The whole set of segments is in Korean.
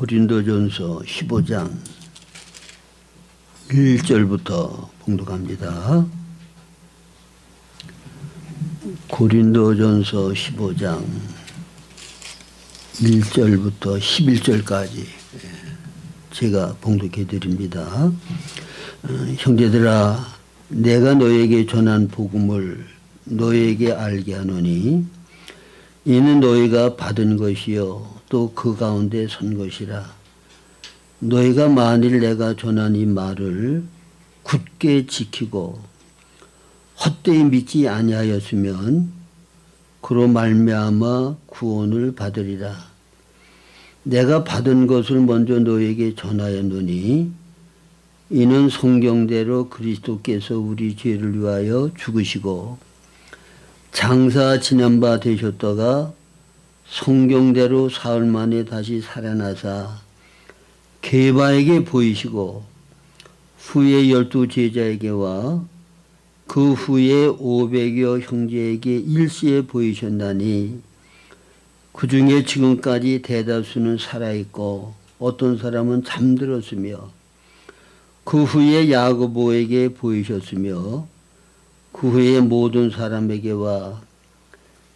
고린도전서 15장 1절부터 봉독합니다. 고린도전서 15장 1절부터 11절까지 제가 봉독해 드립니다. 형제들아, 내가 너에게 전한 복음을 너에게 알게 하노니 이는 너희가 받은 것이요 또 그 가운데 선 것이라. 너희가 만일 내가 전한 이 말을 굳게 지키고 헛되이 믿지 아니하였으면 그로 말미암아 구원을 받으리라. 내가 받은 것을 먼저 너희에게 전하였노니 이는 성경대로 그리스도께서 우리 죄를 위하여 죽으시고 장사 지난 바 되셨다가 성경대로 사흘 만에 다시 살아나사 게바에게 보이시고 후에 12 제자에게와 그 후에 500여 형제에게 일시에 보이셨나니 그 중에 지금까지 대다수는 살아있고 어떤 사람은 잠들었으며 그 후에 야고보에게 보이셨으며 그 후에 모든 사람에게와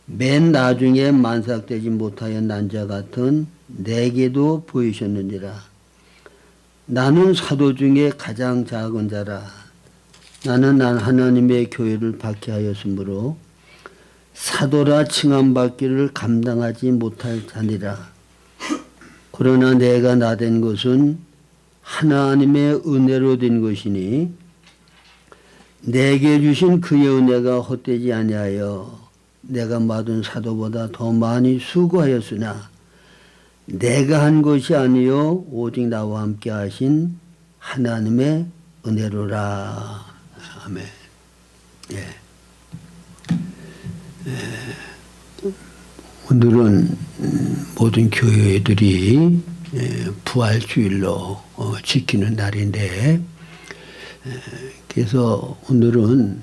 맨 나중에 만삭되지 못하여 난 자 같은 내게도 보이셨느니라. 나는 사도 중에 가장 작은 자라. 나는 하나님의 교회를 박해하였으므로 사도라 칭함받기를 감당하지 못할 자니라. 그러나 내가 나된 것은 하나님의 은혜로 된 것이니 내게 주신 그의 은혜가 헛되지 아니하여 내가 받은 사도보다 더 많이 수고하였으나 내가 한 것이 아니요 오직 나와 함께 하신 하나님의 은혜로라. 아멘. 오늘은 모든 교회들이 부활주일로 지키는 날인데, 그래서 오늘은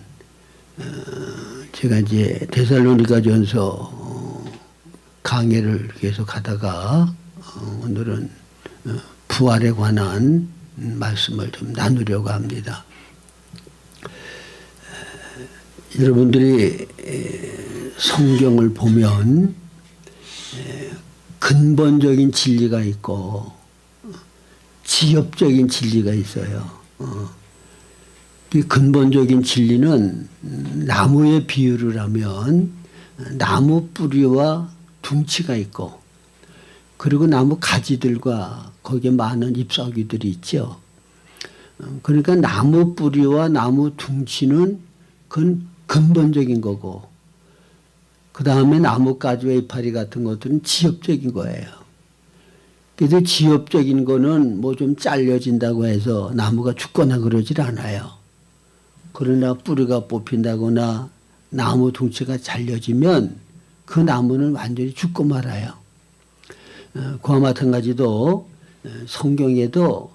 제가 이제 데살로니가전서 강의를 계속 하다가 오늘은 부활에 관한 말씀을 좀 나누려고 합니다. 여러분들이 성경을 보면 근본적인 진리가 있고 지엽적인 진리가 있어요. 이 근본적인 진리는 나무의 비유를 하면 나무 뿌리와 둥치가 있고 그리고 나무 가지들과 거기에 많은 잎사귀들이 있죠. 그러니까 나무 뿌리와 나무 둥치는 그건 근본적인 거고 그 다음에 나무 가지와 이파리 같은 것들은 지엽적인 거예요. 그래서 지엽적인 거는 뭐 좀 잘려진다고 해서 나무가 죽거나 그러질 않아요. 그러나 뿌리가 뽑힌다거나 나무 둥치가 잘려지면 그 나무는 완전히 죽고 말아요. 그와 마찬가지로 성경에도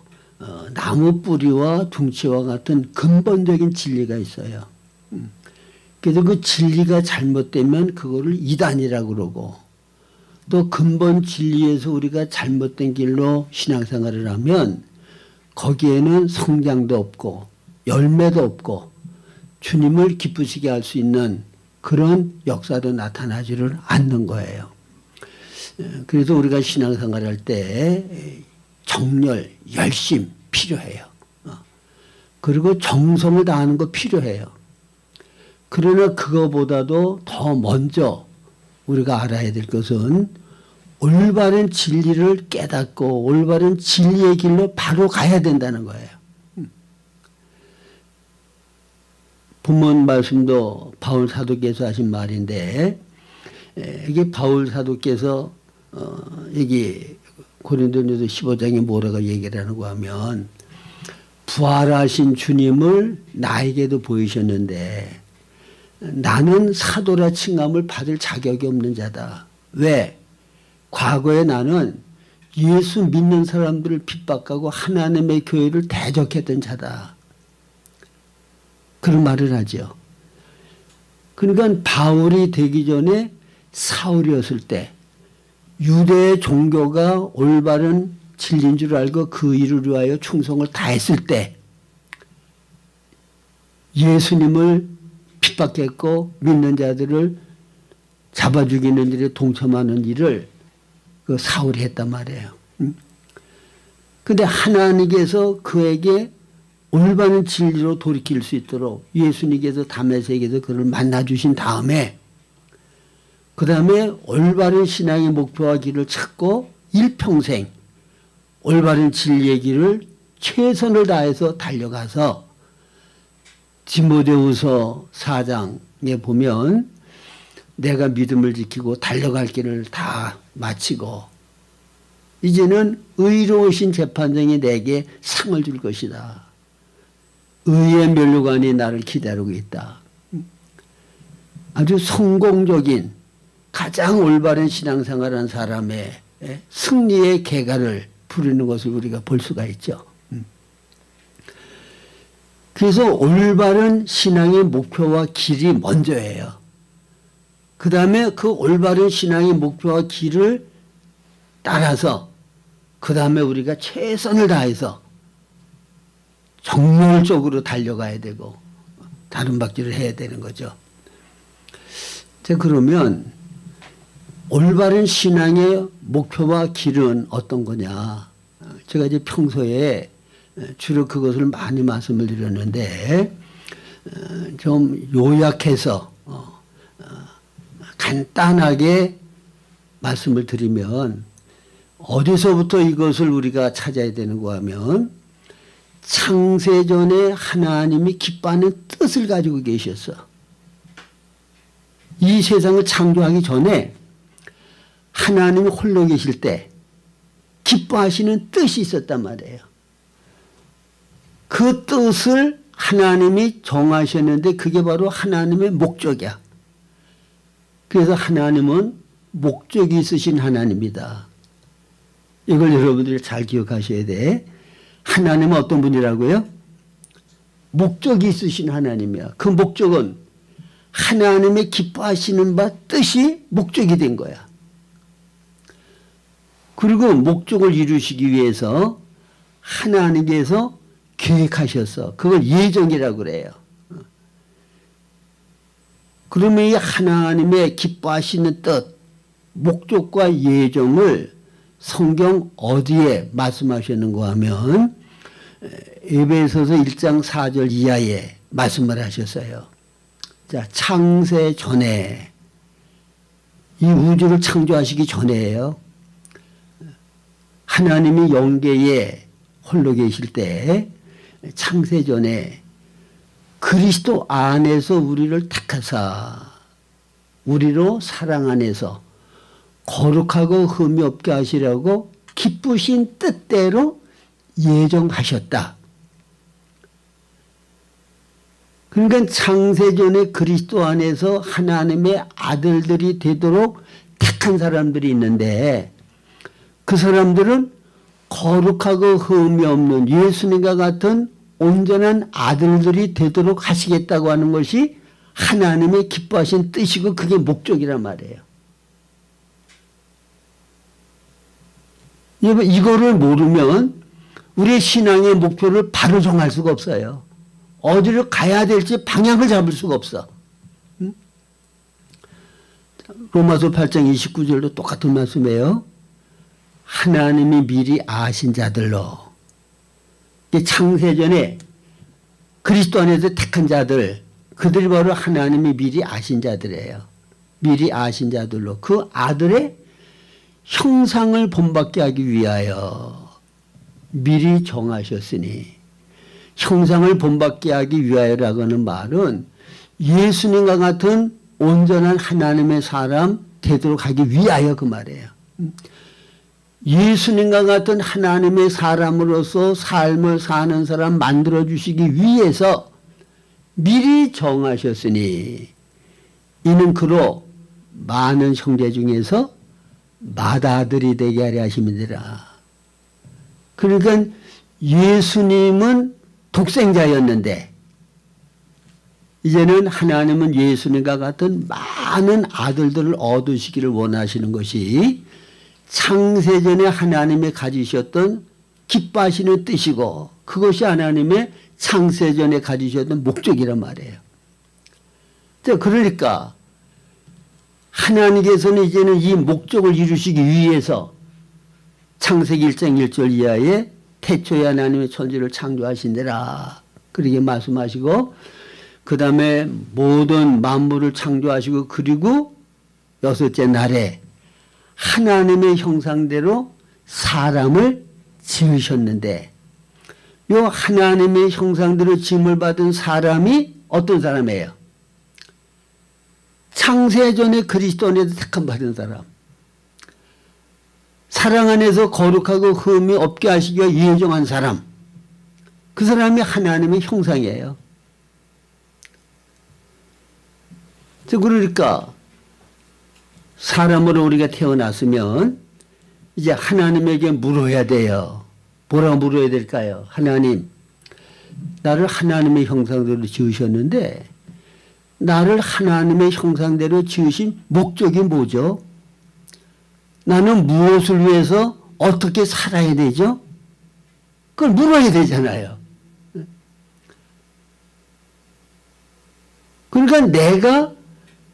나무 뿌리와 둥치와 같은 근본적인 진리가 있어요. 그래서 그 진리가 잘못되면 그거를 이단이라고 그러고 또 근본 진리에서 우리가 잘못된 길로 신앙생활을 하면 거기에는 성장도 없고 열매도 없고 주님을 기쁘시게 할 수 있는 그런 역사도 나타나지를 않는 거예요. 그래서 우리가 신앙생활을 할 때 정열, 열심 필요해요. 그리고 정성을 다하는 거 필요해요. 그러나 그거보다도 더 먼저 우리가 알아야 될 것은 올바른 진리를 깨닫고 올바른 진리의 길로 바로 가야 된다는 거예요. 본문 말씀도 바울 사도께서 하신 말인데 이게 바울 사도께서 여기 고린도전서 15장에 뭐라고 얘기를 하는고 하면 부활하신 주님을 나에게도 보이셨는데 나는 사도라 칭함을 받을 자격이 없는 자다. 왜? 과거에 나는 예수 믿는 사람들을 핍박하고 하나님의 교회를 대적했던 자다. 그런 말을 하죠. 그러니까 바울이 되기 전에 사울이었을 때 유대의 종교가 올바른 진리인 줄 알고 그 일을 위하여 충성을 다했을 때 예수님을 핍박했고 믿는 자들을 잡아 죽이는 일에 동참하는 일을 그 사울이 했단 말이에요. 근데 하나님께서 그에게 올바른 진리로 돌이킬 수 있도록 예수님께서 다메섹에서 그를 만나주신 다음에 그 다음에 올바른 신앙의 목표와 길을 찾고 일평생 올바른 진리의 길을 최선을 다해서 달려가서 디모데후서 4장에 보면 내가 믿음을 지키고 달려갈 길을 다 마치고 이제는 의로우신 재판장이 내게 상을 줄 것이다. 의의 면류관이 나를 기다리고 있다. 아주 성공적인 가장 올바른 신앙생활한 사람의 승리의 계가를 부르는 것을 우리가 볼 수가 있죠. 그래서 올바른 신앙의 목표와 길이 먼저예요. 그 다음에 그 올바른 신앙의 목표와 길을 따라서 그 다음에 우리가 최선을 다해서 정열적으로 달려가야 되고 다른 박질을 해야 되는 거죠. 자, 그러면 올바른 신앙의 목표와 길은 어떤 거냐. 제가 이제 평소에 주로 그것을 많이 말씀을 드렸는데 좀 요약해서 간단하게 말씀을 드리면 어디서부터 이것을 우리가 찾아야 되는가 하면 창세전에 하나님이 기뻐하는 뜻을 가지고 계셨어. 이 세상을 창조하기 전에 하나님이 홀로 계실 때 기뻐하시는 뜻이 있었단 말이에요. 그 뜻을 하나님이 정하셨는데 그게 바로 하나님의 목적이야. 그래서 하나님은 목적이 있으신 하나님이다. 이걸 여러분들이 잘 기억하셔야 돼. 하나님은 어떤 분이라고요? 목적이 있으신 하나님이야. 그 목적은 하나님의 기뻐하시는 바 뜻이 목적이 된 거야. 그리고 목적을 이루시기 위해서 하나님께서 계획하셔서 그걸 예정이라고 그래요. 그러면 이 하나님의 기뻐하시는 뜻, 목적과 예정을 성경 어디에 말씀하셨는가 하면 에베소서 1장 4절 이하에 말씀을 하셨어요. 자, 창세 전에 이 우주를 창조하시기 전에요. 하나님이 영계에 홀로 계실 때 창세 전에 그리스도 안에서 우리를 택하사 우리로 사랑 안에서 거룩하고 흠이 없게 하시려고 기쁘신 뜻대로 예정하셨다. 그러니까 창세전에 그리스도 안에서 하나님의 아들들이 되도록 택한 사람들이 있는데 그 사람들은 거룩하고 흠이 없는 예수님과 같은 온전한 아들들이 되도록 하시겠다고 하는 것이 하나님의 기뻐하신 뜻이고 그게 목적이란 말이에요. 이거를 모르면 우리의 신앙의 목표를 바로 정할 수가 없어요. 어디로 가야 될지 방향을 잡을 수가 없어. 응? 로마서 8장 29절도 똑같은 말씀이에요. 하나님이 미리 아신 자들로 창세전에 그리스도 안에서 택한 자들 그들이 바로 하나님이 미리 아신 자들이에요. 미리 아신 자들로 그 아들의 형상을 본받게 하기 위하여 미리 정하셨으니 형상을 본받게 하기 위하여라고 하는 말은 예수님과 같은 온전한 하나님의 사람 되도록 하기 위하여 그 말이에요. 예수님과 같은 하나님의 사람으로서 삶을 사는 사람 만들어주시기 위해서 미리 정하셨으니 이는 그로 많은 형제 중에서 맏아들이 되게 하려 하심이니라. 그러니까 예수님은 독생자였는데 이제는 하나님은 예수님과 같은 많은 아들들을 얻으시기를 원하시는 것이 창세전에 하나님이 가지셨던 기뻐하시는 뜻이고 그것이 하나님의 창세전에 가지셨던 목적이란 말이에요. 그러니까 하나님께서는 이제는 이 목적을 이루시기 위해서 창세기 1장 1절 이하에 태초에 하나님의 천지를 창조하신대라 그렇게 말씀하시고 그 다음에 모든 만물을 창조하시고 그리고 여섯째 날에 하나님의 형상대로 사람을 지으셨는데 요 하나님의 형상대로 지음을 받은 사람이 어떤 사람이에요? 창세전에 그리스도 안에서 택함 받은 사람. 사랑 안에서 거룩하고 흠이 없게 하시기 위해 예정한 사람. 그 사람이 하나님의 형상이에요. 그러니까 사람으로 우리가 태어났으면 이제 하나님에게 물어야 돼요. 뭐라고 물어야 될까요? 하나님, 나를 하나님의 형상대로 지으셨는데 나를 하나님의 형상대로 지으신 목적이 뭐죠? 나는 무엇을 위해서 어떻게 살아야 되죠? 그걸 물어야 되잖아요. 그러니까 내가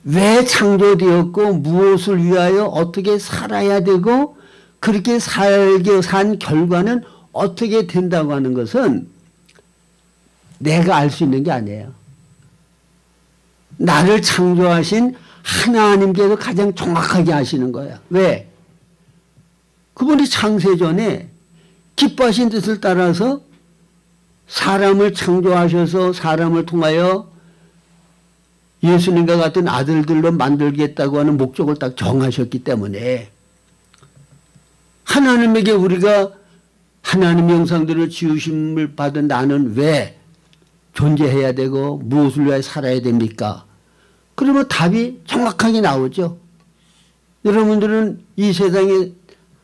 왜 창조되었고 무엇을 위하여 어떻게 살아야 되고 그렇게 살게 산 결과는 어떻게 된다고 하는 것은 내가 알 수 있는 게 아니에요. 나를 창조하신 하나님께서 가장 정확하게 아시는 거야. 왜? 그분이 창세전에 기뻐하신 뜻을 따라서 사람을 창조하셔서 사람을 통하여 예수님과 같은 아들들로 만들겠다고 하는 목적을 딱 정하셨기 때문에 하나님에게 우리가 하나님의 형상대로 지으심을 받은 나는 왜 존재해야 되고 무엇을 위해 살아야 됩니까? 그러면 답이 정확하게 나오죠. 여러분들은 이 세상에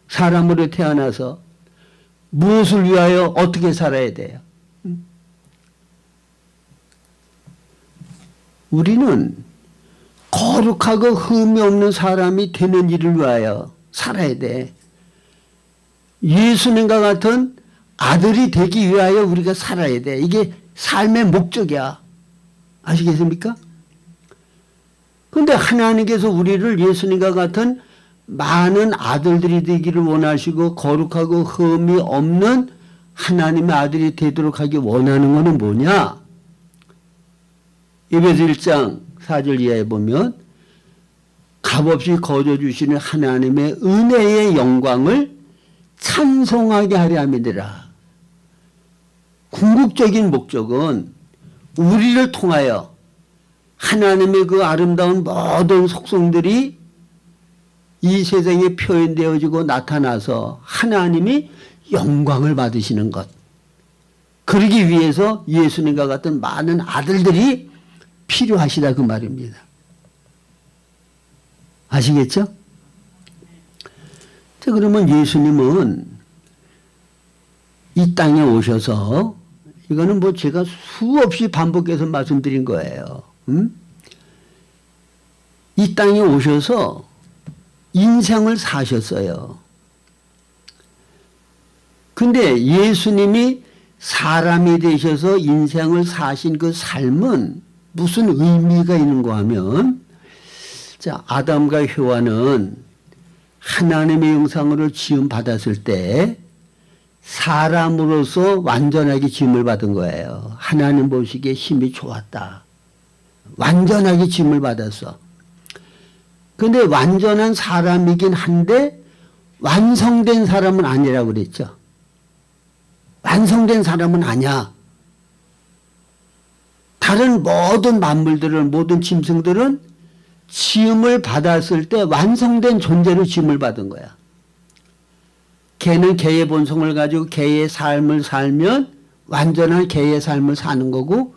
사람으로 태어나서 무엇을 위하여 어떻게 살아야 돼요? 우리는 거룩하고 흠이 없는 사람이 되는 일을 위하여 살아야 돼. 예수님과 같은 아들이 되기 위하여 우리가 살아야 돼. 이게 삶의 목적이야. 아시겠습니까? 그런데 하나님께서 우리를 예수님과 같은 많은 아들들이 되기를 원하시고 거룩하고 흠이 없는 하나님의 아들이 되도록 하기 원하는 것은 뭐냐? 에베소 1장 4절 이하에 보면 값없이 거저 주시는 하나님의 은혜의 영광을 찬송하게 하려 함이니라. 궁극적인 목적은 우리를 통하여 하나님의 그 아름다운 모든 속성들이 이 세상에 표현되어지고 나타나서 하나님이 영광을 받으시는 것. 그러기 위해서 예수님과 같은 많은 아들들이 필요하시다 그 말입니다. 아시겠죠? 자, 그러면 예수님은 이 땅에 오셔서 이거는 뭐 제가 수없이 반복해서 말씀드린 거예요. 이 땅에 오셔서 인생을 사셨어요. 근데 예수님이 사람이 되셔서 인생을 사신 그 삶은 무슨 의미가 있는가 하면, 자, 아담과 효와는 하나님의 형상으로 지음 받았을 때 사람으로서 완전하게 지음을 받은 거예요. 하나님 보시기에 힘이 좋았다. 완전하게 지음을 받았어. 근데 완전한 사람이긴 한데 완성된 사람은 아니라고 그랬죠. 완성된 사람은 아니야. 다른 모든 만물들은, 모든 짐승들은 지음을 받았을 때 완성된 존재로 지음을 받은 거야. 개는 개의 본성을 가지고 개의 삶을 살면 완전한 개의 삶을 사는 거고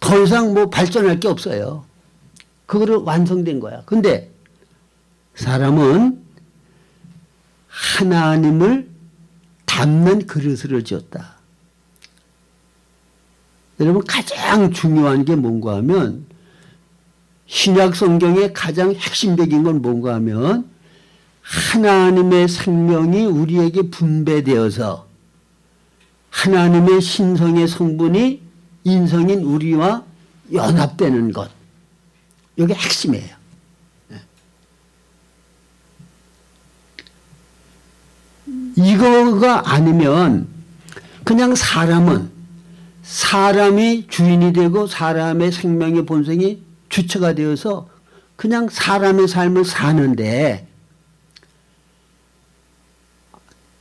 더 이상 뭐 발전할 게 없어요. 그거로 완성된 거야. 근데 사람은 하나님을 담는 그릇으로 지었다. 여러분, 가장 중요한 게 뭔가 하면, 신약 성경의 가장 핵심적인 건 뭔가 하면 하나님의 생명이 우리에게 분배되어서 하나님의 신성의 성분이 인성인 우리와 연합되는 것. 이게 핵심이에요. 이거가 아니면 그냥 사람이 주인이 되고 사람의 생명의 본성이 주체가 되어서 그냥 사람의 삶을 사는데,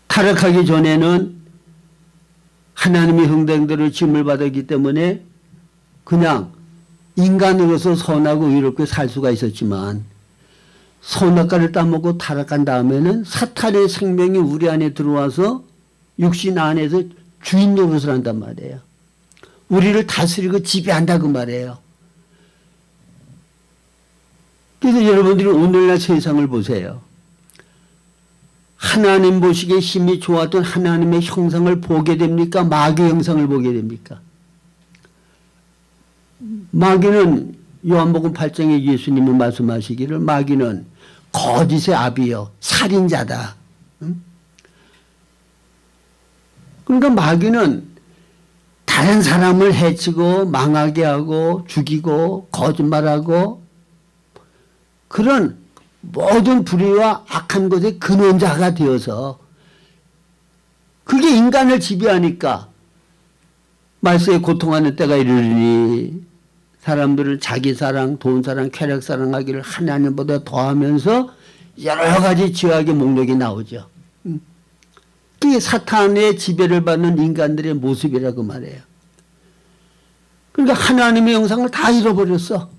타락하기 전에는 하나님의 형상대로 지음을 받았기 때문에 그냥 인간으로서 선하고 의롭게 살 수가 있었지만, 선악과를 따먹고 타락한 다음에는 사탄의 생명이 우리 안에 들어와서 육신 안에서 주인 노릇을 한단 말이에요. 우리를 다스리고 지배한다고 말이에요. 그래서 여러분들이 오늘날 세상을 보세요. 하나님 보시기에 힘이 좋았던 하나님의 형상을 보게 됩니까? 마귀의 형상을 보게 됩니까? 마귀는 요한복음 8장에 예수님이 말씀하시기를 마귀는 거짓의 아비요 살인자다. 그러니까 마귀는 다른 사람을 해치고 망하게 하고 죽이고 거짓말하고 그런 모든 불의와 악한 것의 근원자가 되어서 그게 인간을 지배하니까 말세에 고통하는 때가 이르리니 사람들은 자기 사랑, 돈 사랑, 쾌락 사랑하기를 하나님보다 더하면서 여러 가지 죄악의 목록이 나오죠. 그게 사탄의 지배를 받는 인간들의 모습이라고 말해요. 그러니까 하나님의 형상을 다 잃어버렸어.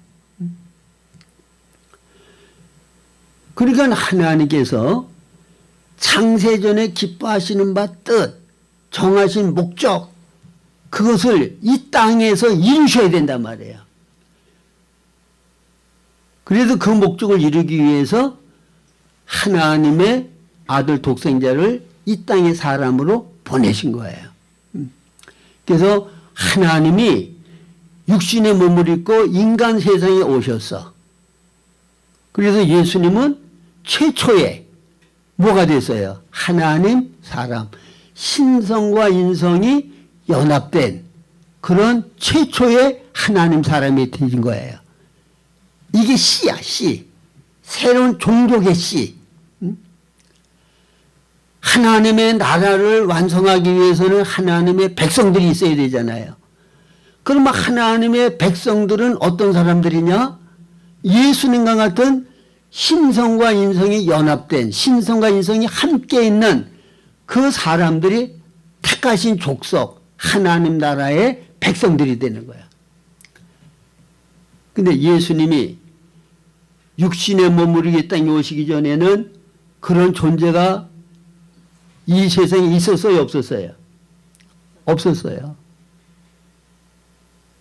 그러니까 하나님께서 창세전에 기뻐하시는 바 뜻, 정하신 목적, 그것을 이 땅에서 이루셔야 된단 말이에요. 그래서 그 목적을 이루기 위해서 하나님의 아들 독생자를 이 땅의 사람으로 보내신 거예요. 그래서 하나님이 육신의 몸을 입고 인간 세상에 오셨어. 그래서 예수님은 최초에 뭐가 됐어요? 하나님, 사람, 신성과 인성이 연합된 그런 최초의 하나님 사람이 되신 거예요. 이게 씨야, 씨. 새로운 종족의 씨. 하나님의 나라를 완성하기 위해서는 하나님의 백성들이 있어야 되잖아요. 그러면 하나님의 백성들은 어떤 사람들이냐? 예수님과 같은 신성과 인성이 연합된, 신성과 인성이 함께 있는 그 사람들이 택하신 족속, 하나님 나라의 백성들이 되는 거야. 근데 예수님이 육신의 몸으로 이 땅에 오시기 전에는 그런 존재가 이 세상에 있었어요, 없었어요? 없었어요.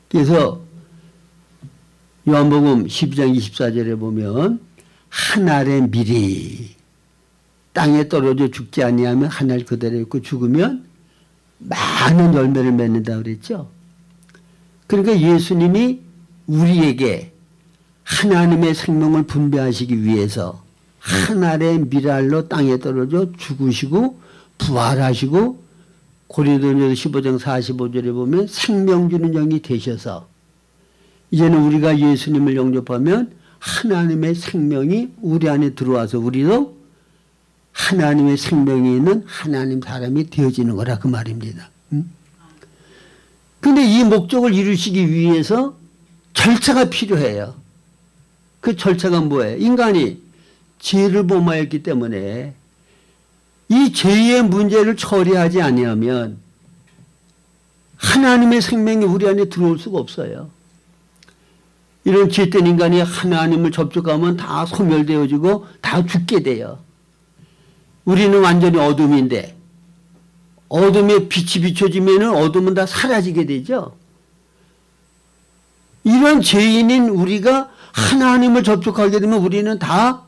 그래서 요한복음 12장 24절에 보면 한 알의 밀이 땅에 떨어져 죽지 아니하면 한 알 그대로 있고 죽으면 많은 열매를 맺는다고 그랬죠. 그러니까 예수님이 우리에게 하나님의 생명을 분배하시기 위해서 한 알의 밀알로 땅에 떨어져 죽으시고 부활하시고 고린도전서 15장 45절에 보면 생명 주는 영이 되셔서 이제는 우리가 예수님을 영접하면 하나님의 생명이 우리 안에 들어와서 우리도 하나님의 생명이 있는 하나님 사람이 되어지는 거라 그 말입니다. 그런데 이 목적을 이루시기 위해서 절차가 필요해요. 그 절차가 뭐예요? 인간이 죄를 범하였기 때문에 이 죄의 문제를 처리하지 아니하면 하나님의 생명이 우리 안에 들어올 수가 없어요. 이런 죄된 인간이 하나님을 접촉하면 다 소멸되어지고 다 죽게 돼요. 우리는 완전히 어둠인데 어둠에 빛이 비춰지면 어둠은 다 사라지게 되죠. 이런 죄인인 우리가 하나님을 접촉하게 되면 우리는 다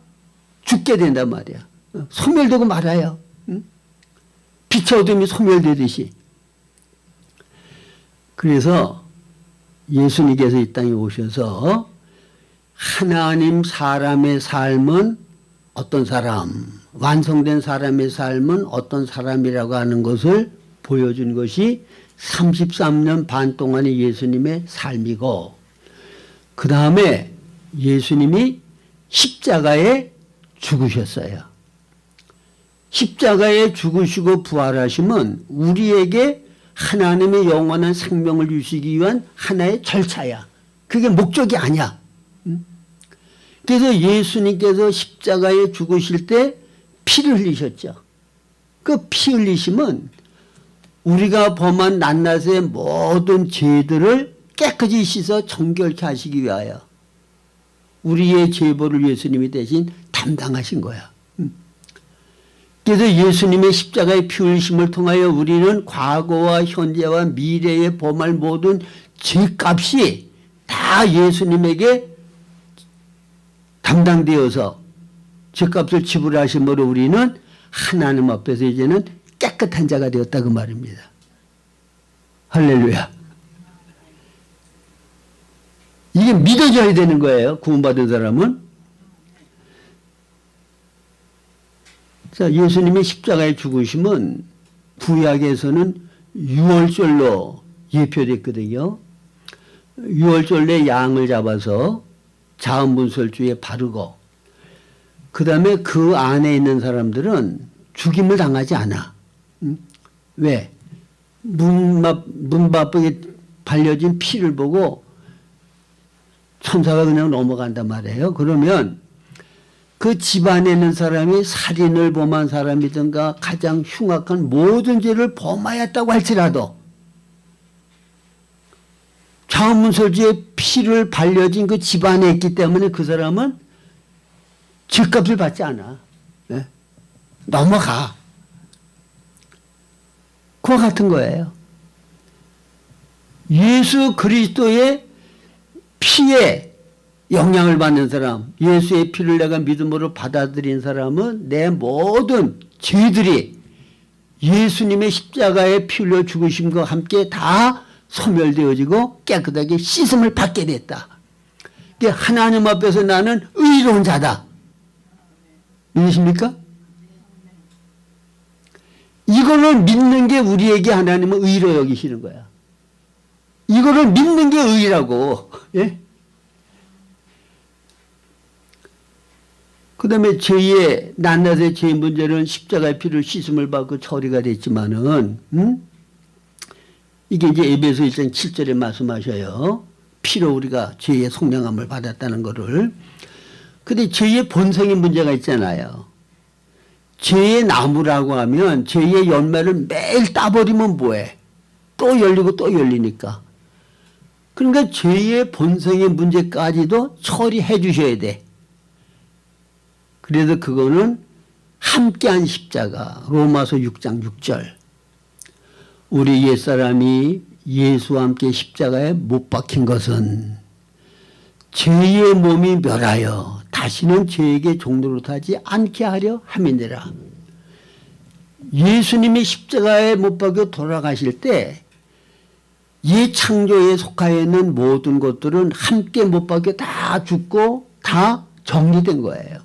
죽게 된단 말이야. 소멸되고 말아요. 빛의 어둠이 소멸되듯이. 그래서 예수님께서 이 땅에 오셔서 하나님 사람의 삶은 어떤 사람? 완성된 사람의 삶은 어떤 사람이라고 하는 것을 보여준 것이 33년 반 동안의 예수님의 삶이고, 그 다음에 예수님이 십자가에 죽으셨어요. 십자가에 죽으시고 부활하심은 우리에게 하나님의 영원한 생명을 주시기 위한 하나의 절차야. 그게 목적이 아니야. 그래서 예수님께서 십자가에 죽으실 때 피를 흘리셨죠. 그 피 흘리심은 우리가 범한 낱낱의 모든 죄들을 깨끗이 씻어 정결케 하시기 위하여 우리의 죄벌을 예수님이 대신 담당하신 거야. 그래서 예수님의 십자가의 피 흘리심을 통하여 우리는 과거와 현재와 미래에 범할 모든 죄값이 다 예수님에게 담당되어서 죄값을 지불하심으로 우리는 하나님 앞에서 이제는 깨끗한 자가 되었다 그 말입니다. 할렐루야. 이게 믿어져야 되는 거예요. 구원받은 사람은. 자, 예수님의 십자가에 죽으심은 구약에서는 유월절로 예표됐거든요. 유월절에 양을 잡아서 자원분설주에 바르고, 그 다음에 그 안에 있는 사람들은 죽임을 당하지 않아. 왜? 문바쁘게 발려진 피를 보고 천사가 그냥 넘어간단 말이에요. 그러면 그 집안에 있는 사람이 살인을 범한 사람이든가 가장 흉악한 모든 죄를 범하였다고 할지라도 자원문설주에 피를 발려진 그 집안에 있기 때문에 그 사람은 죄값을 받지 않아. 네? 넘어가. 그와 같은 거예요. 예수 그리스도의 피에 영향을 받는 사람, 예수의 피를 내가 믿음으로 받아들인 사람은 내 모든 죄들이 예수님의 십자가에 피 흘려 죽으심과 함께 다 소멸되어지고 깨끗하게 씻음을 받게 됐다. 하나님 앞에서 나는 의로운 자다. 믿으십니까? 이거를 믿는 게 우리에게 하나님은 의로 여기시는 거야. 이거를 믿는 게 의라고. 예? 그 다음에 죄의 낱낱의 죄의 문제는 십자가의 피를 씻음을 받고 처리가 됐지만은, 이게 이제 에베소 1장 7절에 말씀하셔요. 피로 우리가 죄의 속량함을 받았다는 거를. 근데 죄의 본성의 문제가 있잖아요. 죄의 나무라고 하면 죄의 열매를 매일 따버리면 뭐해? 또 열리고 또 열리니까. 그러니까 죄의 본성의 문제까지도 처리해 주셔야 돼. 그래서 그거는 함께한 십자가. 로마서 6장 6절. 우리 옛사람이 예수와 함께 십자가에 못 박힌 것은 죄의 몸이 멸하여 다시는 죄에게 종노릇하지 않게 하려 함이니라. 예수님이 십자가에 못 박혀 돌아가실 때 이 창조에 속하여 있는 모든 것들은 함께 못 박혀 다 죽고 다 정리된 거예요.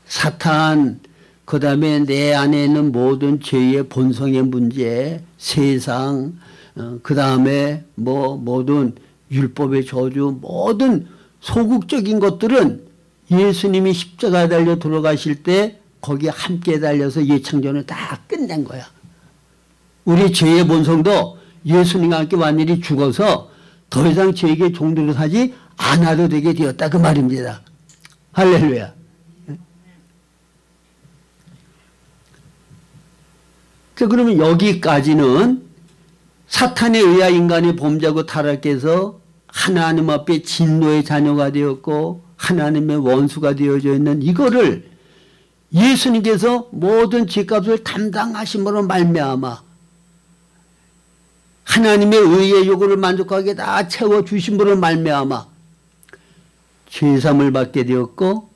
사탄, 그 다음에 내 안에 있는 모든 죄의 본성의 문제, 세상, 그 다음에 모든 율법의 저주, 모든 소극적인 것들은 예수님이 십자가에 달려 돌아가실 때 거기에 함께 달려서 예창전을 다 끝낸 거야. 우리 죄의 본성도 예수님과 함께 완전히 죽어서 더 이상 죄에게 종노릇하지 않아도 되게 되었다 그 말입니다. 할렐루야. 자, 그러면 여기까지는 사탄에 의하 인간이 범죄하고 타락해서 하나님 앞에 진노의 자녀가 되었고 하나님의 원수가 되어져 있는 이거를 예수님께서 모든 죄값을 담당하심으로 말미암아 하나님의 의의 요구를 만족하게 다 채워주심으로 말미암아 죄삼을 받게 되었고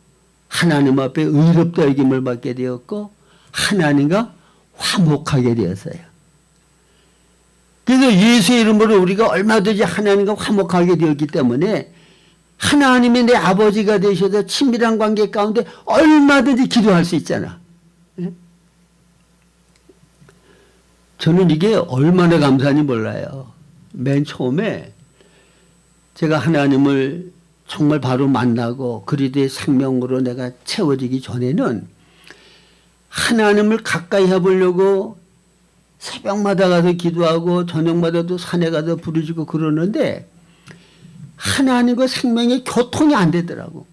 하나님 앞에 의롭다 여김을 받게 되었고 하나님과 화목하게 되었어요. 그래서 예수의 이름으로 우리가 얼마든지 하나님과 화목하게 되었기 때문에 하나님이 내 아버지가 되셔서 친밀한 관계 가운데 얼마든지 기도할 수 있잖아. 예? 저는 이게 얼마나 감사한지 몰라요. 맨 처음에 제가 하나님을 정말 바로 만나고 그리스도의 생명으로 내가 채워지기 전에는 하나님을 가까이 해보려고 새벽마다 가서 기도하고 저녁마다도 산에 가서 부르짖고 그러는데 하나님과 생명의 교통이 안 되더라고.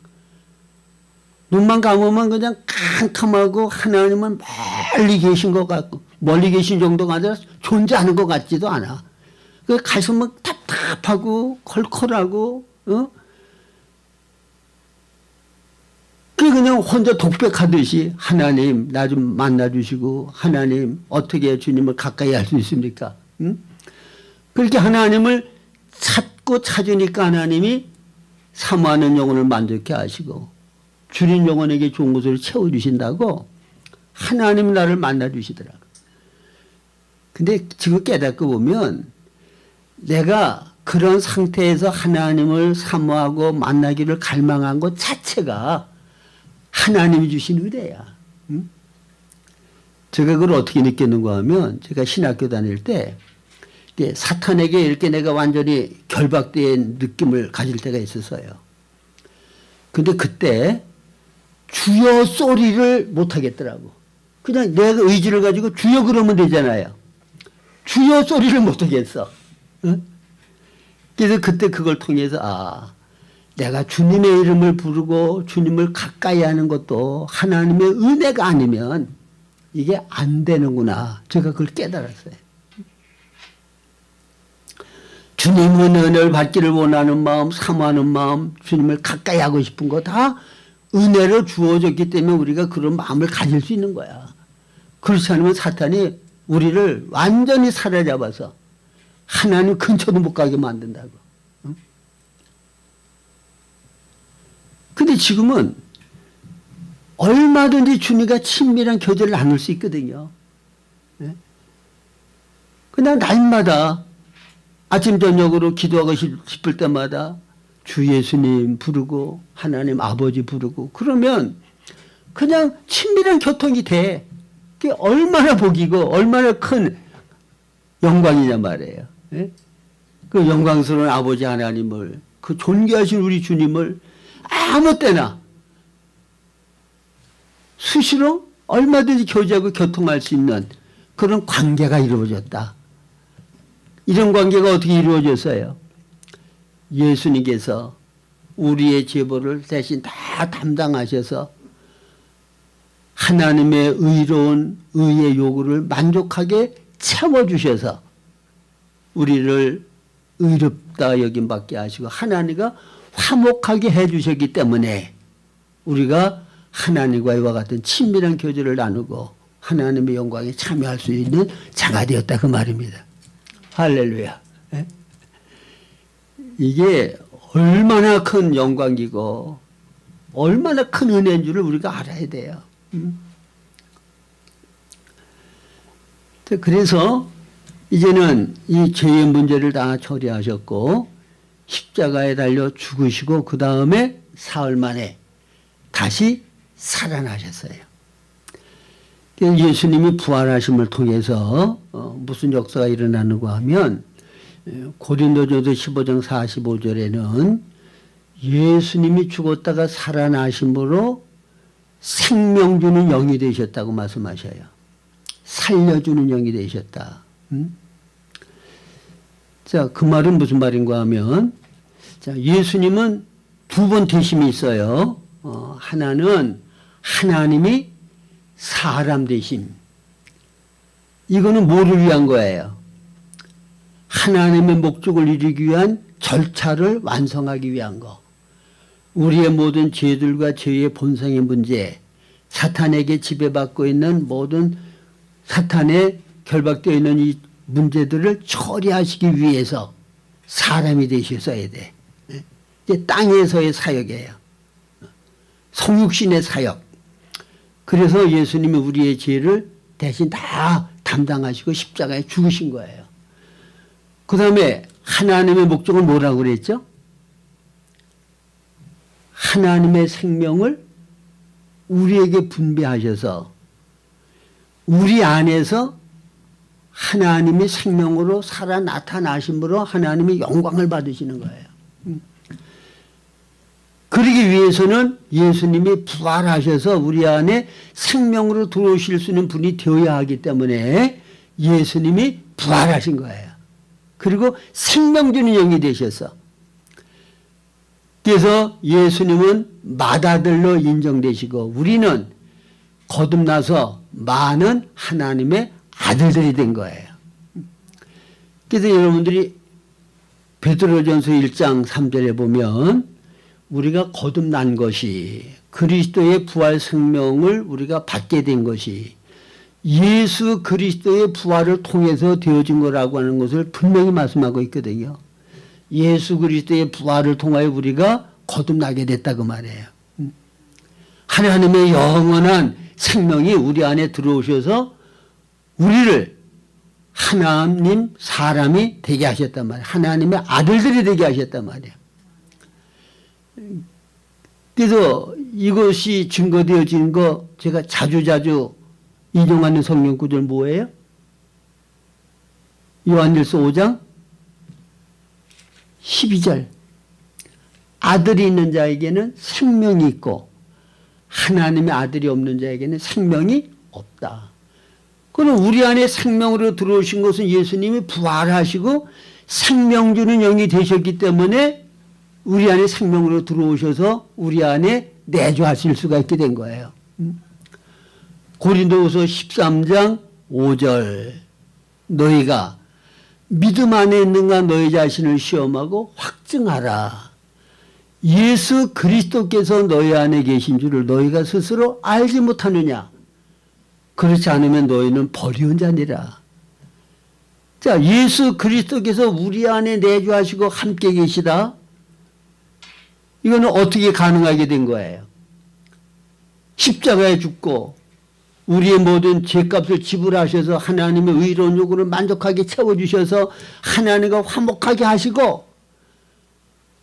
눈만 감으면 그냥 캄캄하고 하나님은 멀리 계신 것 같고 멀리 계신 정도가 아니라 존재하는 것 같지도 않아. 그 가슴은 답답하고 컬컬하고 그냥 혼자 독백하듯이 하나님 나 좀 만나주시고 하나님 어떻게 주님을 가까이 할 수 있습니까? 응? 그렇게 하나님을 찾고 찾으니까 하나님이 사모하는 영혼을 만족해 하시고 줄인 영혼에게 좋은 것을 채워주신다고 하나님이 나를 만나주시더라고요. 근데 지금 깨닫고 보면 내가 그런 상태에서 하나님을 사모하고 만나기를 갈망한 것 자체가 하나님이 주신 은혜야. 응? 제가 그걸 어떻게 느꼈는가 하면 제가 신학교 다닐 때 사탄에게 이렇게 내가 완전히 결박된 느낌을 가질 때가 있었어요. 근데 그때 주여 소리를 못 하겠더라고. 그냥 내가 의지를 가지고 주여 그러면 되잖아요. 주여 소리를 못 하겠어. 응? 그래서 그때 그걸 통해서 내가 주님의 이름을 부르고 주님을 가까이 하는 것도 하나님의 은혜가 아니면 이게 안 되는구나. 제가 그걸 깨달았어요. 주님의 은혜를 받기를 원하는 마음, 사모하는 마음, 주님을 가까이 하고 싶은 거 다 은혜로 주어졌기 때문에 우리가 그런 마음을 가질 수 있는 거야. 그렇지 않으면 사탄이 우리를 완전히 사로잡아서 하나님 근처도 못 가게 만든다고. 근데 지금은 얼마든지 주님과 친밀한 교제를 나눌 수 있거든요. 그냥 날마다 아침 저녁으로 기도하고 싶을 때마다 주 예수님 부르고 하나님 아버지 부르고 그러면 그냥 친밀한 교통이 돼. 그게 얼마나 복이고 얼마나 큰 영광이냐 말이에요. 그 영광스러운 아버지 하나님을 그 존귀하신 우리 주님을 아무 때나 수시로 얼마든지 교제하고 교통할 수 있는 그런 관계가 이루어졌다. 이런 관계가 어떻게 이루어졌어요? 예수님께서 우리의 죄보를 대신 다 담당하셔서 하나님의 의로운 의의 요구를 만족하게 채워주셔서 우리를 의롭다 여김받게 하시고 하나님과 화목하게 해주셨기 때문에 우리가 하나님과 이와 같은 친밀한 교제를 나누고 하나님의 영광에 참여할 수 있는 자가 되었다 그 말입니다. 할렐루야. 이게 얼마나 큰 영광이고 얼마나 큰 은혜인 줄을 우리가 알아야 돼요. 그래서 이제는 이 죄의 문제를 다 처리하셨고 십자가에 달려 죽으시고 그 다음에 사흘 만에 다시 살아나셨어요. 예수님이 부활하심을 통해서 무슨 역사가 일어나는가 하면 고린도전서 15장 45절에는 예수님이 죽었다가 살아나심으로 생명 주는 영이 되셨다고 말씀하셔요. 살려주는 영이 되셨다. 자, 그 말은 무슨 말인가 하면 자, 예수님은 두 번 되심이 있어요. 하나는 하나님이 사람 되심. 이거는 뭐를 위한 거예요? 하나님의 목적을 이루기 위한 절차를 완성하기 위한 거. 우리의 모든 죄들과 죄의 본성의 문제, 사탄에게 지배받고 있는 모든 사탄에 결박되어 있는 이 문제들을 처리하시기 위해서 사람이 되셨어야 돼. 이제 땅에서의 사역이에요. 성육신의 사역. 그래서 예수님이 우리의 죄를 대신 다 담당하시고 십자가에 죽으신 거예요. 그 다음에 하나님의 목적은 뭐라고 그랬죠? 하나님의 생명을 우리에게 분배하셔서 우리 안에서 하나님의 생명으로 살아 나타나심으로 하나님의 영광을 받으시는 거예요. 그러기 위해서는 예수님이 부활하셔서 우리 안에 생명으로 들어오실 수 있는 분이 되어야 하기 때문에 예수님이 부활하신 거예요. 그리고 생명 주는 영이 되셔서, 그래서 예수님은 맏아들로 인정되시고 우리는 거듭나서 많은 하나님의 아들들이 된 거예요. 그래서 여러분들이 베드로전서 1장 3절에 보면 우리가 거듭난 것이, 그리스도의 부활 생명을 우리가 받게 된 것이 예수 그리스도의 부활을 통해서 되어진 거라고 하는 것을 분명히 말씀하고 있거든요. 예수 그리스도의 부활을 통하여 우리가 거듭나게 됐다고 말해요. 하나님의 영원한 생명이 우리 안에 들어오셔서 우리를 하나님 사람이 되게 하셨단 말이에요. 하나님의 아들들이 되게 하셨단 말이에요. 그래서 이것이 증거되어진 거 제가 자주자주 인용하는 성경 구절 뭐예요? 요한일서 5장 12절. 아들이 있는 자에게는 생명이 있고 하나님의 아들이 없는 자에게는 생명이 없다. 그럼 우리 안에 생명으로 들어오신 것은 예수님이 부활하시고 생명 주는 영이 되셨기 때문에 우리 안에 생명으로 들어오셔서 우리 안에 내주하실 수가 있게 된 거예요. 고린도후서 13장 5절. 너희가 믿음 안에 있는가 너희 자신을 시험하고 확증하라. 예수 그리스도께서 너희 안에 계신 줄을 너희가 스스로 알지 못하느냐. 그렇지 않으면 너희는 버리운 자니라. 자, 예수 그리스도께서 우리 안에 내주하시고 함께 계시다. 이거는 어떻게 가능하게 된 거예요? 십자가에 죽고 우리의 모든 죄값을 지불하셔서 하나님의 의로운 요구를 만족하게 채워주셔서 하나님과 화목하게 하시고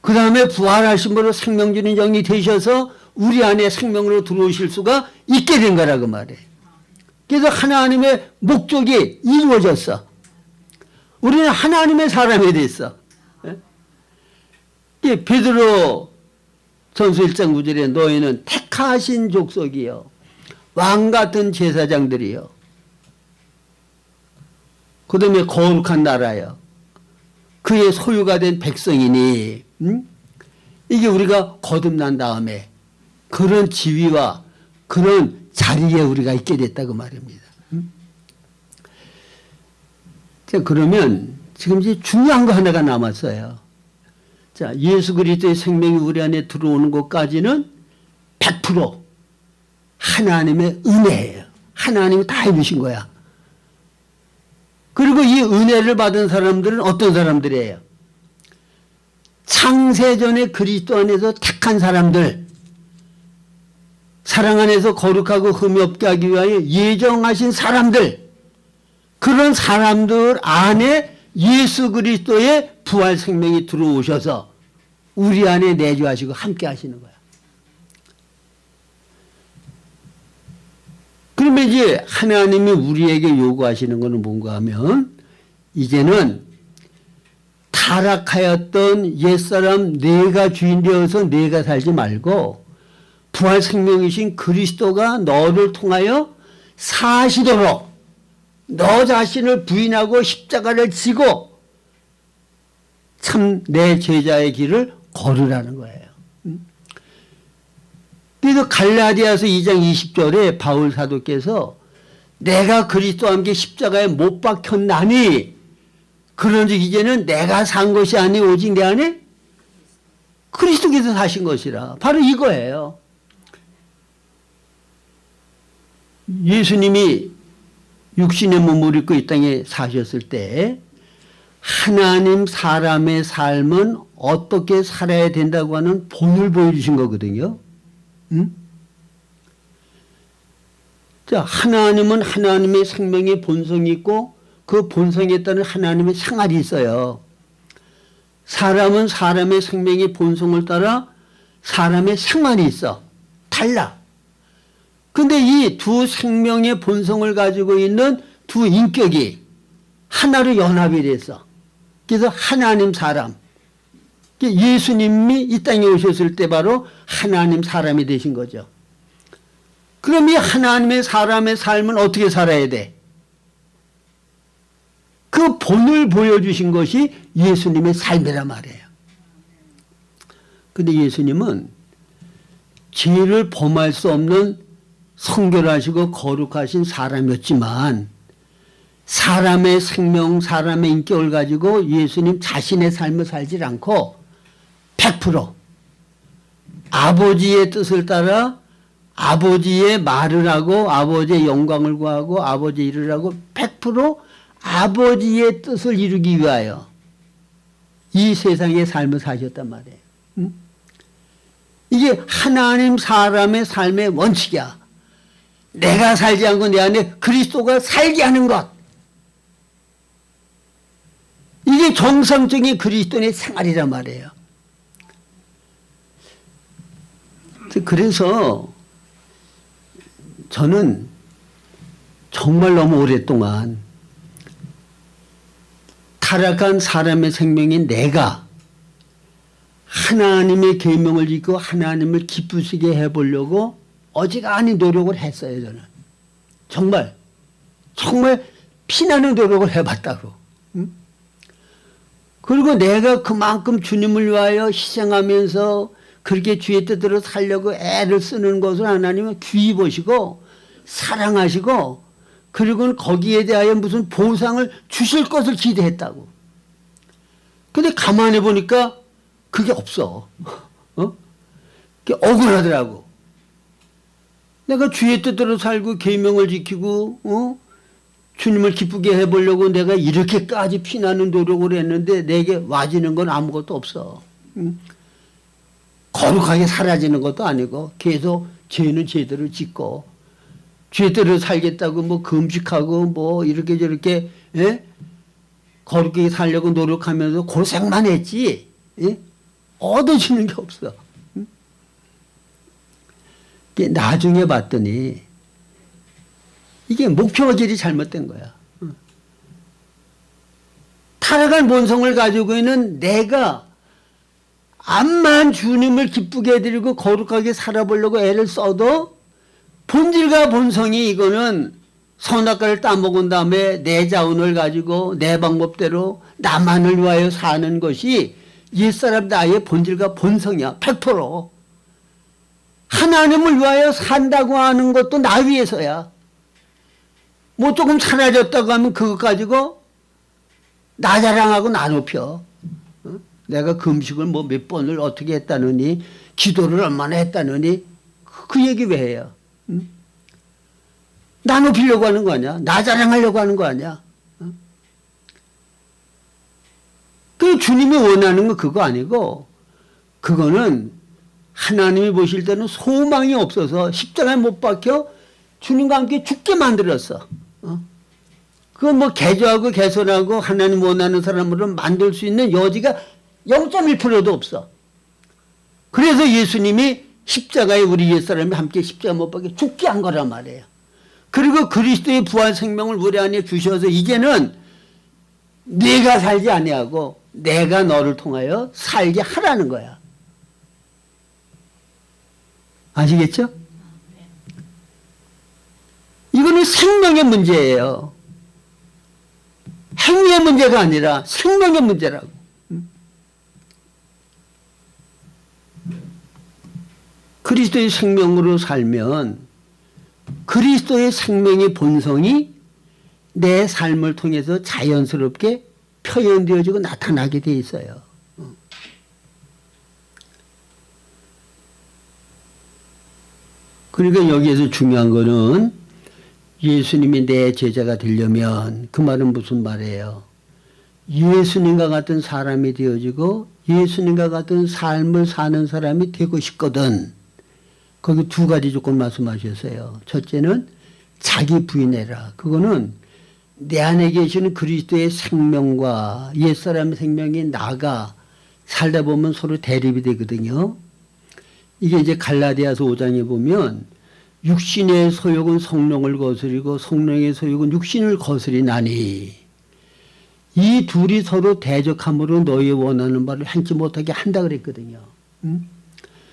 그 다음에 부활하심으로 생명 주는 영이 되셔서 우리 안에 생명으로 들어오실 수가 있게 된 거라고 말해요. 그래서 하나님의 목적이 이루어졌어. 우리는 하나님의 사람이 됐어. 베드로 전서 1장 9절에 너희는 택하신 족속이요 왕같은 제사장들이요 그 다음에 거룩한 나라요 그의 소유가 된 백성이니 이게 우리가 거듭난 다음에 그런 지위와 그런 자리에 우리가 있게 됐다고 말입니다. 자, 그러면 지금 이제 중요한 거 하나가 남았어요. 자, 예수 그리스도의 생명이 우리 안에 들어오는 것까지는 100% 하나님의 은혜예요. 하나님이 다 해주신 거야. 그리고 이 은혜를 받은 사람들은 어떤 사람들이에요? 창세전에 그리스도 안에서 택한 사람들, 사랑 안에서 거룩하고 흠이 없게 하기 위하여 예정하신 사람들, 그런 사람들 안에 예수 그리스도의 부활 생명이 들어오셔서 우리 안에 내주하시고 함께 하시는 거야. 그러면 이제 하나님이 우리에게 요구하시는 것은 뭔가 하면 이제는 타락하였던 옛사람 내가 주인 되어서 내가 살지 말고 부활 생명이신 그리스도가 너를 통하여 사시도록 너 자신을 부인하고 십자가를 지고 참 내 제자의 길을 걸으라는 거예요. 그래서 갈라디아서 2장 20절에 바울 사도께서 내가 그리스도와 함께 십자가에 못 박혔나니 그런즉 이제는 내가 산 것이 아니 오직 내 안에 그리스도께서 사신 것이라. 바로 이거예요. 예수님이 육신의 몸을 입고 이 땅에 사셨을 때 하나님 사람의 삶은 어떻게 살아야 된다고 하는 본을 보여주신 거거든요. 자, 하나님은 하나님의 생명의 본성이 있고 그 본성에 따른 하나님의 생활이 있어요. 사람은 사람의 생명의 본성을 따라 사람의 생만이 있어. 달라. 근데 이 두 생명의 본성을 가지고 있는 두 인격이 하나로 연합이 돼서 그래서 하나님 사람. 예수님이 이 땅에 오셨을 때 바로 하나님 사람이 되신 거죠. 그럼 이 하나님의 사람의 삶은 어떻게 살아야 돼? 그 본을 보여주신 것이 예수님의 삶이란 말이에요. 근데 예수님은 죄를 범할 수 없는 성결하시고 거룩하신 사람이었지만 사람의 생명, 사람의 인격을 가지고 예수님 자신의 삶을 살지 않고 100% 아버지의 뜻을 따라 아버지의 말을 하고 아버지의 영광을 구하고 아버지의 일을 하고 100% 아버지의 뜻을 이루기 위하여 이 세상의 삶을 사셨단 말이에요. 응? 이게 하나님 사람의 삶의 원칙이야. 내가 살지 않고 내 안에 그리스도가 살게 하는 것. 이게 정상적인 그리스도인의 생활이란 말이에요. 그래서 저는 정말 너무 오랫동안 타락한 사람의 생명인 내가 하나님의 계명을 지키고 하나님을 기쁘시게 해보려고 어지간히 노력을 했어요. 저는 정말 피나는 노력을 해봤다고. 응? 그리고 내가 그만큼 주님을 위하여 희생하면서 그렇게 주의 뜻대로 살려고 애를 쓰는 것을 하나님은 귀히 보시고 사랑하시고 그리고 거기에 대하여 무슨 보상을 주실 것을 기대했다고. 근데 가만히 보니까 그게 없어. 그게 억울하더라고. 내가 주의 뜻대로 살고 계명을 지키고 주님을 기쁘게 해보려고 내가 이렇게까지 피나는 노력을 했는데 내게 와지는 건 아무것도 없어. 거룩하게 사라지는 것도 아니고 계속 죄는 제대로 짓고 죄대로 살겠다고 뭐 금식하고 뭐 이렇게 저렇게 거룩하게 살려고 노력하면서 고생만 했지 얻어지는 게 없어. 나중에 봤더니 이게 목표질이 잘못된 거야. 타락한 본성을 가지고 있는 내가 암만 주님을 기쁘게 해드리고 거룩하게 살아보려고 애를 써도 본질과 본성이 이거는 선악과를 따먹은 다음에 내 자원을 가지고 내 방법대로 나만을 위하여 사는 것이 옛사람 나의 본질과 본성이야. 100%. 하나님을 위하여 산다고 하는 것도 나 위해서야. 뭐 조금 사라졌다고 하면 그것 가지고 나 자랑하고 나 높여. 내가 금식을 뭐 몇 번을 어떻게 했다느니 기도를 얼마나 했다느니 그 얘기 왜 해요? 응? 나 높이려고 하는 거 아니야? 나 자랑하려고 하는 거 아니야? 응? 그 주님이 원하는 건 그거 아니고 그거는 하나님이 보실 때는 소망이 없어서 십자가에 못 박혀 주님과 함께 죽게 만들었어. 그거 뭐 개조하고 개선하고 하나님 원하는 사람으로 만들 수 있는 여지가 0.1%도 없어. 그래서 예수님이 십자가에 우리 옛사람이 함께 십자가 못 박혀 죽게 한 거란 말이에요. 그리고 그리스도의 부활 생명을 우리 안에 주셔서 이제는 내가 살지 아니하고 내가 너를 통하여 살게 하라는 거야. 아시겠죠? 이거는 생명의 문제예요. 행위의 문제가 아니라 생명의 문제라고. 그리스도의 생명으로 살면 그리스도의 생명의 본성이 내 삶을 통해서 자연스럽게 표현되어지고 나타나게 돼 있어요. 그러니까 여기에서 중요한 거는 예수님이 내 제자가 되려면 그 말은 무슨 말이에요? 예수님과 같은 사람이 되어지고 예수님과 같은 삶을 사는 사람이 되고 싶거든. 거기 두 가지 조건 말씀하셨어요. 첫째는 자기 부인해라. 그거는 내 안에 계시는 그리스도의 생명과 옛사람의 생명이 나가 살다 보면 서로 대립이 되거든요. 이게 이제 갈라디아서 5장에 보면 육신의 소욕은 성령을 거스리고 성령의 소욕은 육신을 거스리나니 이 둘이 서로 대적함으로 너희 원하는 바를 행치 못하게 한다 그랬거든요.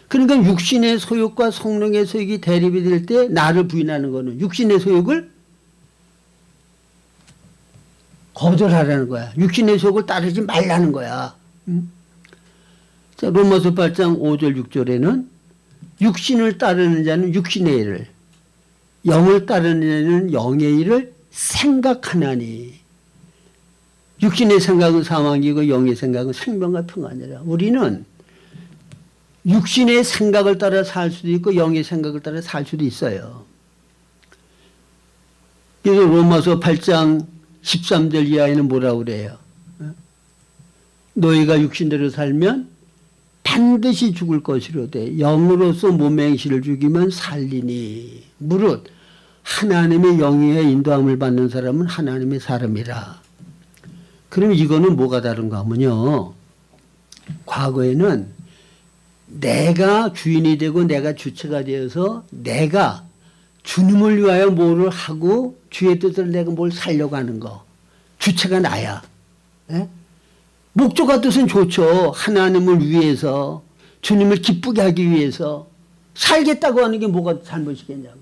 그러니까 육신의 소욕과 성령의 소욕이 대립이 될 때 나를 부인하는 거는 육신의 소욕을 거절하라는 거야. 육신의 소욕을 따르지 말라는 거야. 자, 로마서 8장 5절 6절에는 육신을 따르는 자는 육신의 일을, 영을 따르는 자는 영의 일을 생각하나니. 육신의 생각은 사망이고 영의 생각은 생명과 평안이라. 우리는 육신의 생각을 따라 살 수도 있고 영의 생각을 따라 살 수도 있어요. 그래서 로마서 8장 13절 이하에는 뭐라고 그래요? 너희가 육신대로 살면 반드시 죽을 것이로되 영으로서 몸의 행실을 죽이면 살리니. 무릇 하나님의 영의 인도함을 받는 사람은 하나님의 사람이라. 그럼 이거는 뭐가 다른가 하면요. 과거에는 내가 주인이 되고 내가 주체가 되어서 내가 주님을 위하여 뭐를 하고 주의 뜻을 내가 뭘 살려고 하는 거. 주체가 나야. 예? 목적과 뜻은 좋죠. 하나님을 위해서 주님을 기쁘게 하기 위해서 살겠다고 하는 게 뭐가 잘못이겠냐고.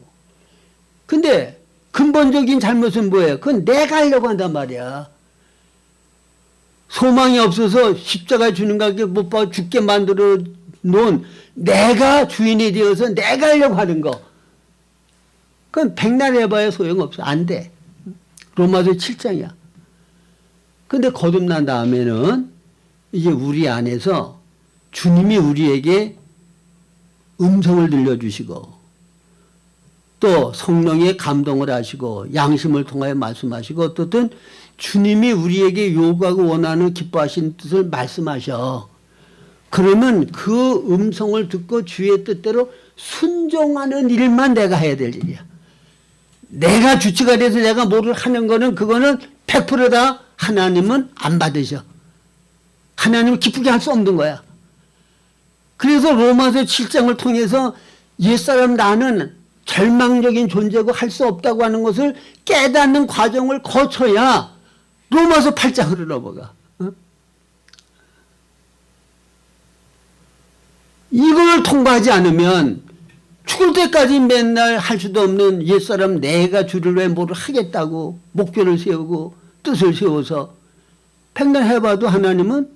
근데 근본적인 잘못은 뭐예요? 그건 내가 하려고 한단 말이야. 소망이 없어서 십자가 주님과 못 박아 죽게 만들어 놓은 내가 주인이 되어서 내가 하려고 하는 거. 그건 백날 해봐야 소용없어. 안 돼. 로마서 7장이야. 근데 거듭난 다음에는 이제 우리 안에서 주님이 우리에게 음성을 들려주시고 또 성령의 감동을 하시고 양심을 통하여 말씀하시고 어떻든 주님이 우리에게 요구하고 원하는 기뻐하신 뜻을 말씀하셔. 그러면 그 음성을 듣고 주의 뜻대로 순종하는 일만 내가 해야 될 일이야. 내가 주체가 돼서 내가 뭐를 하는 거는 그거는 100%다 하나님은 안 받으셔. 하나님을 기쁘게 할 수 없는 거야. 그래서 로마서 7장을 통해서 옛사람 나는 절망적인 존재고 할 수 없다고 하는 것을 깨닫는 과정을 거쳐야 로마서 8장으로 넘어가. 이걸 통과하지 않으면 죽을 때까지 맨날 할 수도 없는 옛사람 내가 주를 위해 뭐를 하겠다고 목표를 세우고 뜻을 세워서 백날 해봐도 하나님은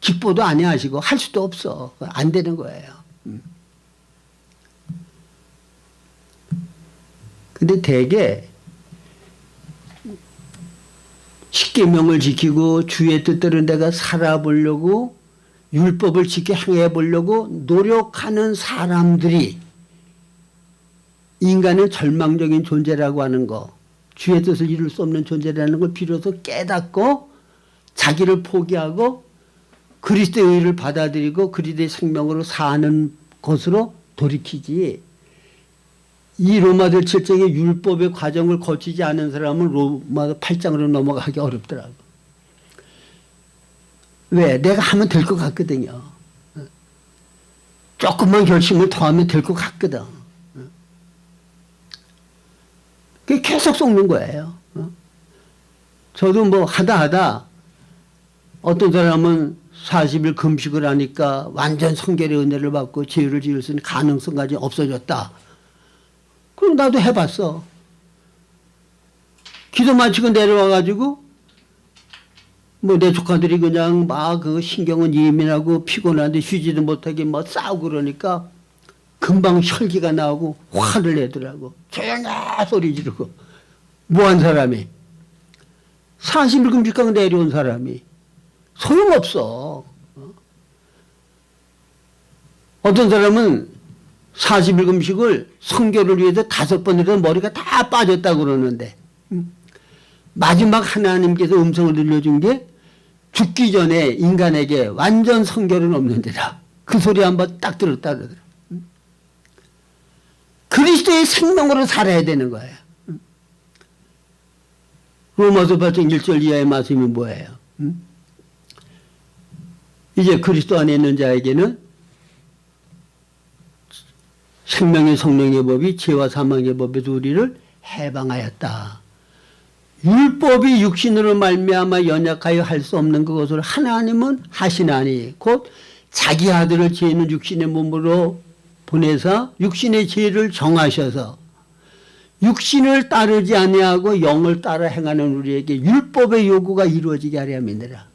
기뻐도 아니하시고 할 수도 없어. 안 되는 거예요. 근데 대개 십계명을 지키고 주의 뜻대로 내가 살아보려고 율법을 지켜 행해보려고 노력하는 사람들이 인간은 절망적인 존재라고 하는 거, 주의 뜻을 이룰 수 없는 존재라는 걸 비로소 깨닫고 자기를 포기하고 그리스도의 의를 받아들이고 그리스도의 생명으로 사는 것으로 돌이키지. 이 로마서 7장의 율법의 과정을 거치지 않은 사람은 로마서 8장으로 넘어가기 어렵더라고. 왜? 내가 하면 될 것 같거든요. 조금만 결심을 더하면 될 것 같거든. 그게 계속 속는 거예요. 저도 뭐 하다 어떤 사람은 40일 금식을 하니까 완전 성결의 은혜를 받고 죄를 지을 수 있는 가능성까지 없어졌다. 그럼 나도 해봤어. 기도 마치고 내려와가지고 뭐 내 조카들이 그냥 막 그 신경은 예민하고 피곤한데 쉬지도 못하게 뭐 싸우고 그러니까 금방 혈기가 나오고 화를 내더라고. 조용히 소리 지르고. 뭐한 사람이 40일 금식하고 내려온 사람이 소용없어. 어떤 사람은 40일 금식을 성결을 위해서 5번이라도 머리가 다 빠졌다고 그러는데 마지막 하나님께서 음성을 들려준 게 죽기 전에 인간에게 완전 성결은 없는데다. 그 소리 한번 딱 들었다 그러더라. 그리스도의 생명으로 살아야 되는 거예요. 로마서 8장 1절 이하의 말씀이 뭐예요? 이제 그리스도 안에 있는 자에게는 생명의 성령의 법이 죄와 사망의 법에서 우리를 해방하였다. 율법이 육신으로 말미암아 연약하여 할 수 없는 그것을 하나님은 하시나니 곧 자기 아들을 죄는 육신의 몸으로 보내서 육신의 죄를 정하셔서 육신을 따르지 아니하고 영을 따라 행하는 우리에게 율법의 요구가 이루어지게 하려 함이니라.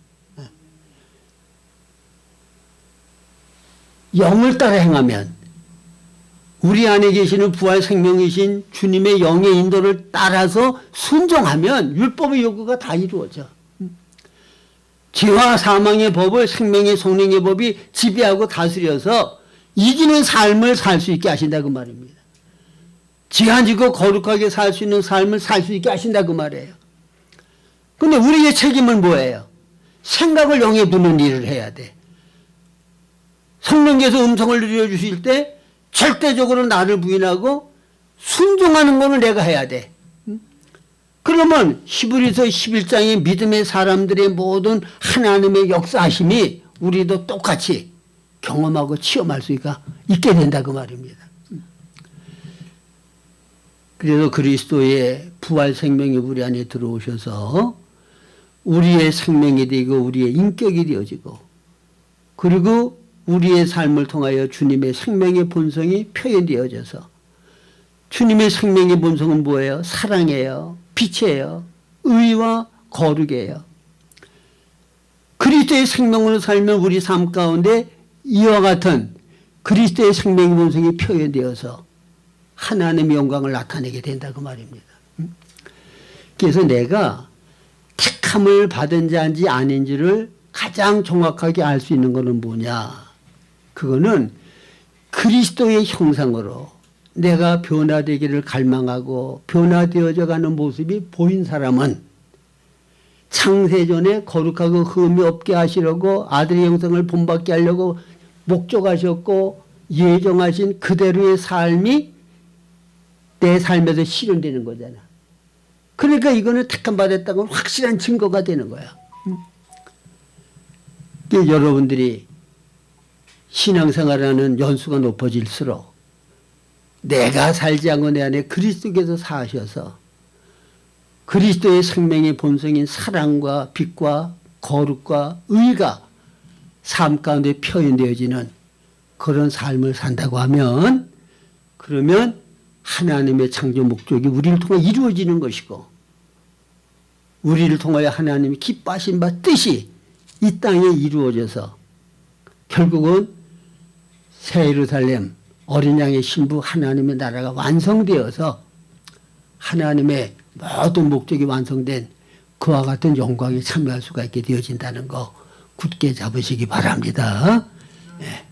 영을 따라 행하면 우리 안에 계시는 부활 생명이신 주님의 영의 인도를 따라서 순종하면 율법의 요구가 다 이루어져. 죄와 사망의 법을 생명의 성령의 법이 지배하고 다스려서 이기는 삶을 살 수 있게 하신다 그 말입니다. 죄 안 지고 거룩하게 살 수 있는 삶을 살 수 있게 하신다 그 말이에요. 그런데 우리의 책임은 뭐예요? 생각을 영에 두는 일을 해야 돼. 성령께서 음성을 들려주실 때 절대적으로 나를 부인하고 순종하는 거는 내가 해야 돼. 그러면 히브리서 11장의 믿음의 사람들의 모든 하나님의 역사하심이 우리도 똑같이 경험하고 체험할 수가 있게 된다 그 말입니다. 그래서 그리스도의 부활 생명이 우리 안에 들어오셔서 우리의 생명이 되고 우리의 인격이 되어지고 그리고 우리의 삶을 통하여 주님의 생명의 본성이 표현되어져서 주님의 생명의 본성은 뭐예요? 사랑이에요. 빛이에요. 의와 거룩이에요. 그리스도의 생명으로 살면 우리 삶 가운데 이와 같은 그리스도의 생명의 본성이 표현되어서 하나님의 영광을 나타내게 된다 그 말입니다. 그래서 내가 택함을 받은 자인지 아닌지를 가장 정확하게 알 수 있는 것은 뭐냐? 그거는 그리스도의 형상으로 내가 변화되기를 갈망하고 변화되어져 가는 모습이 보인 사람은 창세전에 거룩하고 흠이 없게 하시려고 아들의 형상을 본받게 하려고 목적하셨고 예정하신 그대로의 삶이 내 삶에서 실현되는 거잖아. 그러니까 이거는 택함 받았다고 확실한 증거가 되는 거야. 여러분들이 신앙생활하는 연수가 높아질수록 내가 살지 않고 내 안에 그리스도께서 사셔서 그리스도의 생명의 본성인 사랑과 빛과 거룩과 의가 삶 가운데 표현되어지는 그런 삶을 산다고 하면 그러면 하나님의 창조 목적이 우리를 통해 이루어지는 것이고 우리를 통하여 하나님이 기뻐하신 바 뜻이 이 땅에 이루어져서 결국은 새 예루살렘 어린 양의 신부 하나님의 나라가 완성되어서 하나님의 모든 목적이 완성된 그와 같은 영광에 참여할 수가 있게 되어진다는 거 굳게 잡으시기 바랍니다. 네.